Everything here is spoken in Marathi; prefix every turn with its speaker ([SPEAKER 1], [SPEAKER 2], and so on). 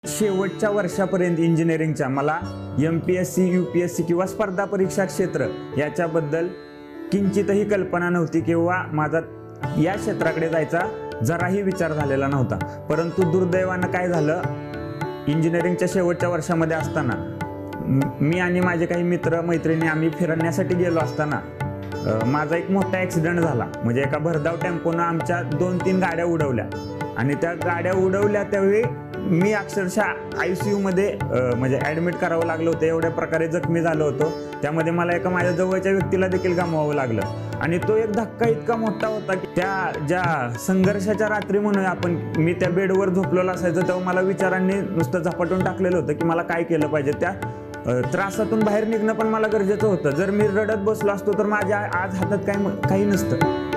[SPEAKER 1] शेवटच्या वर्षापर्यंत इंजिनिअरिंगच्या मला MPSC UPSC किंवा स्पर्धा परीक्षा क्षेत्र याच्याबद्दल किंचितही कल्पना नव्हती किंवा माझा या क्षेत्राकडे जायचा जराही विचार झालेला नव्हता। परंतु दुर्दैवानं काय झालं, इंजिनिअरिंगच्या शेवटच्या वर्षामध्ये असताना मी आणि माझे काही मित्र मैत्रिणी आम्ही फिरण्यासाठी गेलो असताना माझा एक मोठा ॲक्सिडेंट झाला। म्हणजे एका भरधाव टेम्पोनं आमच्या 2-3 गाड्या उडवल्या आणि त्या गाड्या उडवल्या त्यावेळी मी अक्षरशः ICU मध्ये म्हणजे ॲडमिट करावं लागलं होतं। एवढ्या प्रकारे जखमी झालो होतो, त्यामध्ये मला एका माझ्या जवळच्या व्यक्तीला देखील गमवावं लागलं आणि तो एक धक्का इतका मोठा होता की त्या ज्या संघर्षाच्या रात्री म्हणूया आपण, मी त्या बेडवर झोपलेलो असायचो तेव्हा मला विचारांनी नुसतं झपाटून टाकलेलं होतं की मला काय केलं पाहिजे। त्या त्रासातून बाहेर निघणं पण मला गरजेचं होतं। जर मी रडत बसलो असतो तर माझ्या आज हातात काही नसतं।